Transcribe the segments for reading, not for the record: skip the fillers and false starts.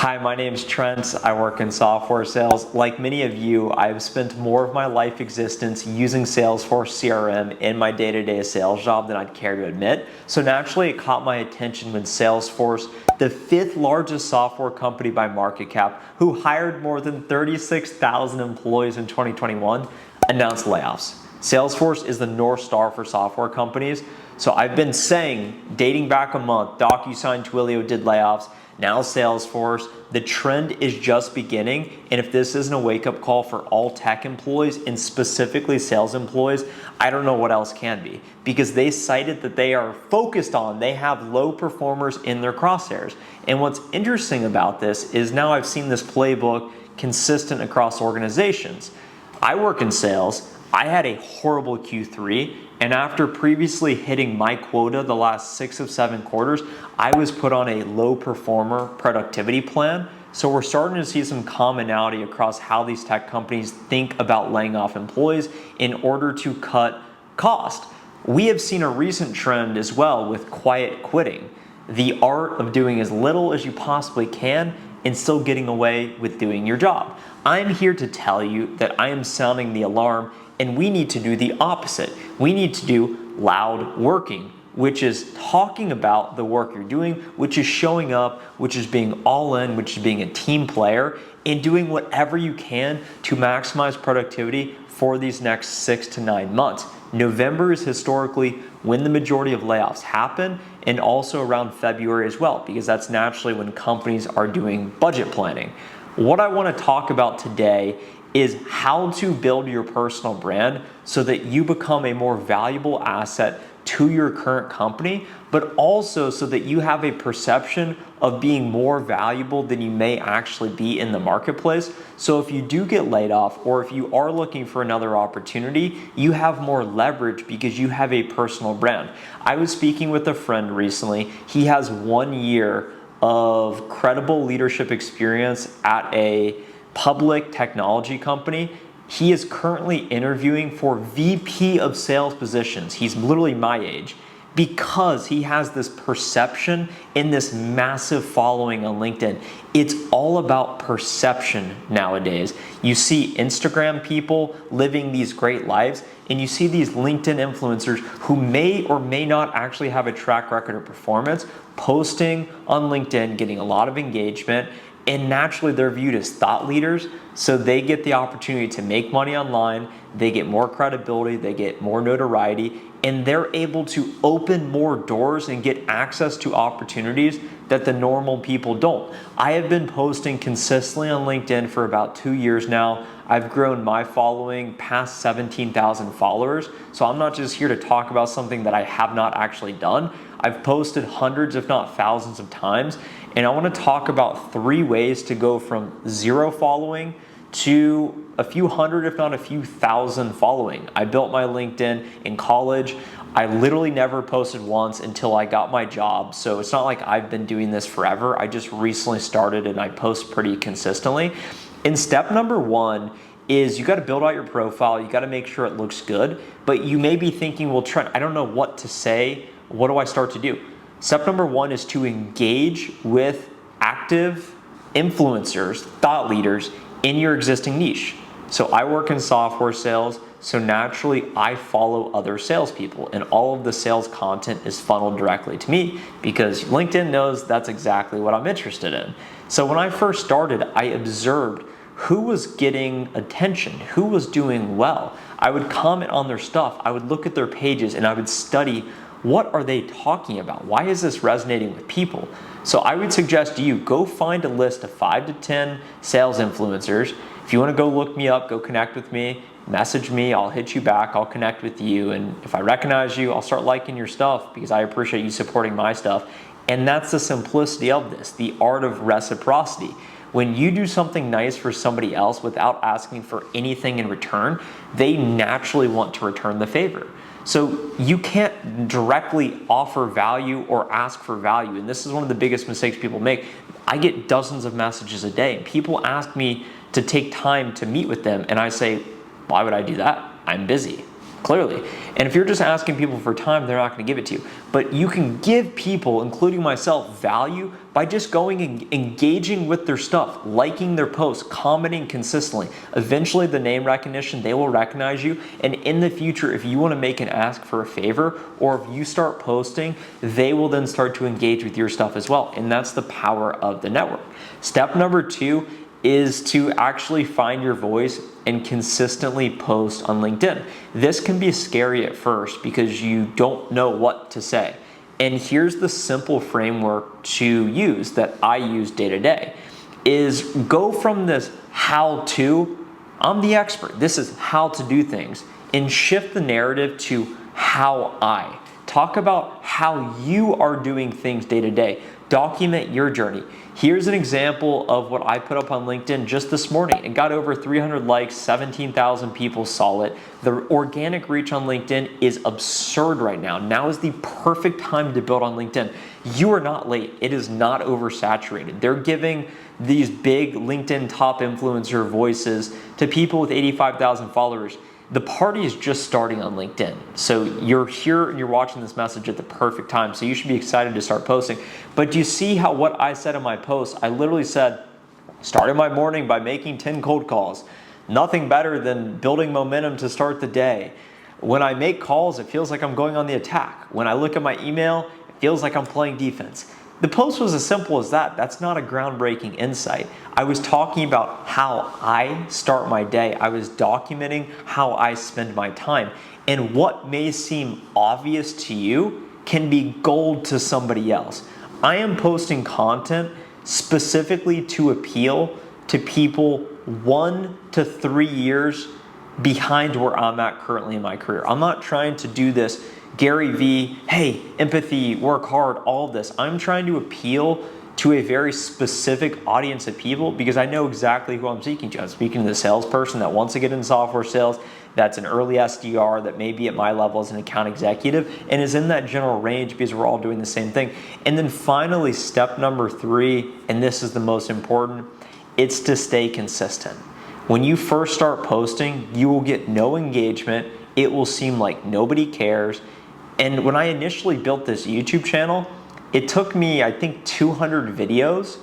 Hi, my name's Trent. I work in software sales. Like many of you, I've spent more of my life existence using Salesforce CRM in my day-to-day sales job than I'd care to admit. So naturally, it caught my attention when Salesforce, the fifth largest software company by market cap, who hired more than 36,000 employees in 2021, announced layoffs. Salesforce is the North Star for software companies. So I've been saying, dating back a month, DocuSign, Twilio did layoffs. Now Salesforce, the trend is just beginning, and if this isn't a wake-up call for all tech employees and specifically sales employees, I don't know what else can be, because they cited that they are focused on, they have low performers in their crosshairs. And what's interesting about this is now I've seen this playbook consistent across organizations. I work in sales. I had a horrible Q3, and after previously hitting my quota the last 6 of 7 quarters, I was put on a low performer productivity plan. So we're starting to see some commonality across how these tech companies think about laying off employees in order to cut cost. We have seen a recent trend as well with quiet quitting, the art of doing as little as you possibly can and still getting away with doing your job. I'm here to tell you that I am sounding the alarm, and we need to do the opposite. We need to do loud working, which is talking about the work you're doing, which is showing up, which is being all in, which is being a team player, and doing whatever you can to maximize productivity for these next 6 to 9 months. November is historically when the majority of layoffs happen, and also around February as well, because that's naturally when companies are doing budget planning. What I want to talk about today is how to build your personal brand so that you become a more valuable asset to your current company, but also so that you have a perception of being more valuable than you may actually be in the marketplace. So if you do get laid off, or if you are looking for another opportunity, you have more leverage because you have a personal brand. I was speaking with a friend recently. He has 1 year of credible leadership experience at a public technology company. He is currently interviewing for VP of sales positions. He's literally my age, because he has this perception and this massive following on LinkedIn. It's all about perception nowadays. You see Instagram people living these great lives, and you see these LinkedIn influencers who may or may not actually have a track record of performance, posting on LinkedIn, getting a lot of engagement, and naturally they're viewed as thought leaders, so they get the opportunity to make money online, they get more credibility, they get more notoriety, and they're able to open more doors and get access to opportunities that the normal people don't. I have been posting consistently on LinkedIn for about 2 years now. I've grown my following past 17,000 followers, so I'm not just here to talk about something that I have not actually done. I've posted hundreds, if not thousands of times, and I want to talk about 3 ways to go from 0 following to a few hundred, if not a few thousand following. I built my LinkedIn in college. I literally never posted once until I got my job. So it's not like I've been doing this forever. I just recently started and I post pretty consistently. And step number 1 is you got to build out your profile. You got to make sure it looks good, but you may be thinking, well, Trent, I don't know what to say. What do I start to do? Step number 1 is to engage with active influencers, thought leaders in your existing niche. So I work in software sales, so naturally I follow other salespeople, and all of the sales content is funneled directly to me because LinkedIn knows that's exactly what I'm interested in. So when I first started, I observed who was getting attention, who was doing well. I would comment on their stuff, I would look at their pages, and I would study, what are they talking about? Why is this resonating with people? So I would suggest to you, go find a list of 5 to 10 sales influencers. If you want to go look me up, go connect with me, message me, I'll hit you back, I'll connect with you. And if I recognize you, I'll start liking your stuff because I appreciate you supporting my stuff. And that's the simplicity of this, the art of reciprocity. When you do something nice for somebody else without asking for anything in return, they naturally want to return the favor. So you can't directly offer value or ask for value. And this is one of the biggest mistakes people make. I get dozens of messages a day. People ask me to take time to meet with them. And I say, why would I do that? I'm busy. clearly. And if you're just asking people for time, they're not going to give it to you. But you can give people, including myself, value by just going and engaging with their stuff, liking their posts, commenting consistently. Eventually, the name recognition, they will recognize you. And in the future, if you want to make an ask for a favor, or if you start posting, they will then start to engage with your stuff as well. And that's the power of the network. Step number 2 is to actually find your voice and consistently post on LinkedIn. This can be scary at first because you don't know what to say. And here's the simple framework to use that I use day to day is go from this how to, I'm the expert, this is how to do things, and shift the narrative to how I. Talk about how you are doing things day to day. Document your journey. Here's an example of what I put up on LinkedIn just this morning. It got over 300 likes, 17,000 people saw it. The organic reach on LinkedIn is absurd right now. Now is the perfect time to build on LinkedIn. You are not late. It is not oversaturated. They're giving these big LinkedIn top influencer voices to people with 85,000 followers. The party is just starting on LinkedIn. So you're here and you're watching this message at the perfect time. So you should be excited to start posting. But do you see how what I said in my post, I literally said, started my morning by making 10 cold calls. Nothing better than building momentum to start the day. When I make calls, it feels like I'm going on the attack. When I look at my email, it feels like I'm playing defense. The post was as simple as that. That's not a groundbreaking insight. I was talking about how I start my day. I was documenting how I spend my time. And what may seem obvious to you can be gold to somebody else. I am posting content specifically to appeal to people 1 to 3 years behind where I'm at currently in my career. I'm not trying to do this Gary V, hey, empathy, work hard, all of this. I'm trying to appeal to a very specific audience of people because I know exactly who I'm speaking to. I'm speaking to the salesperson that wants to get into software sales, that's an early SDR that may be at my level as an account executive and is in that general range because we're all doing the same thing. And then finally, step number 3, and this is the most important, it's to stay consistent. When you first start posting, you will get no engagement. It will seem like nobody cares. And when I initially built this YouTube channel, it took me, I think, 200 videos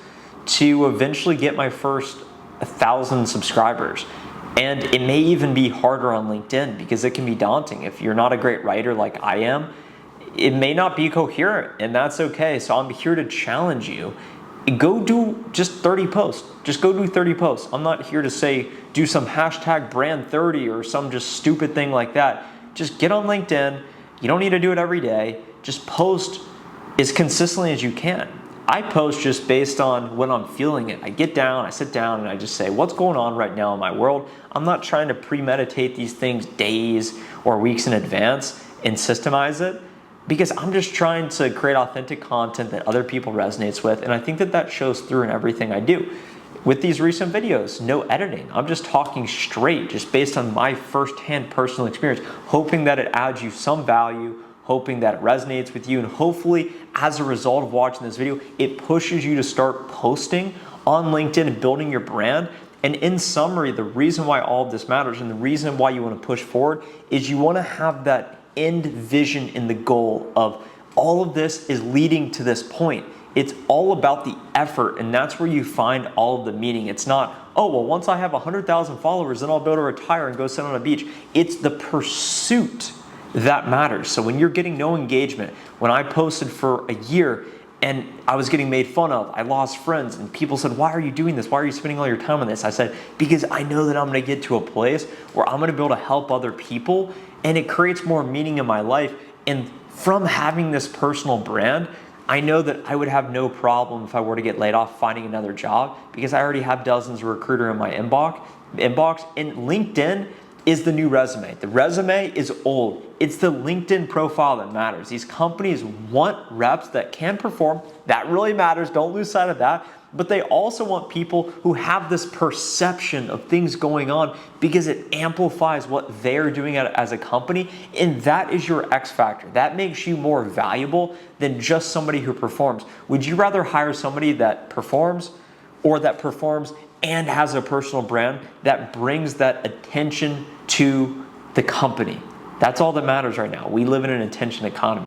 to eventually get my first 1,000 subscribers. And it may even be harder on LinkedIn because it can be daunting. If you're not a great writer like I am, it may not be coherent, and that's okay. So I'm here to challenge you. Go do just 30 posts. Just go do 30 posts. I'm not here to say do some hashtag brand 30 or some just stupid thing like that. Just get on LinkedIn. You don't need to do it every day. Just post as consistently as you can. I post just based on when I'm feeling it. I get down, I sit down, and I just say, what's going on right now in my world? I'm not trying to premeditate these things days or weeks in advance and systemize it because I'm just trying to create authentic content that other people resonates with, and I think that that shows through in everything I do. With these recent videos, no editing. I'm just talking straight, just based on my firsthand personal experience, hoping that it adds you some value, hoping that it resonates with you, and hopefully as a result of watching this video, it pushes you to start posting on LinkedIn and building your brand. And in summary, the reason why all of this matters and the reason why you want to push forward is you want to have that end vision in the goal of all of this is leading to this point. It's all about the effort, and that's where you find all of the meaning. It's not, oh, well, once I have 100,000 followers, then I'll be able to retire and go sit on a beach. It's the pursuit that matters. So when you're getting no engagement, when I posted for a year and I was getting made fun of, I lost friends, and people said, why are you doing this? Why are you spending all your time on this? I said, because I know that I'm gonna get to a place where I'm gonna be able to help other people, and it creates more meaning in my life. And from having this personal brand, I know that I would have no problem if I were to get laid off finding another job because I already have dozens of recruiters in my inbox. And LinkedIn is the new resume. The resume is old. It's the LinkedIn profile that matters. These companies want reps that can perform. That really matters. Don't lose sight of that. But they also want people who have this perception of things going on because it amplifies what they're doing as a company, and that is your X factor. That makes you more valuable than just somebody who performs. Would you rather hire somebody that performs or that performs and has a personal brand that brings that attention to the company? That's all that matters right now. We live in an attention economy.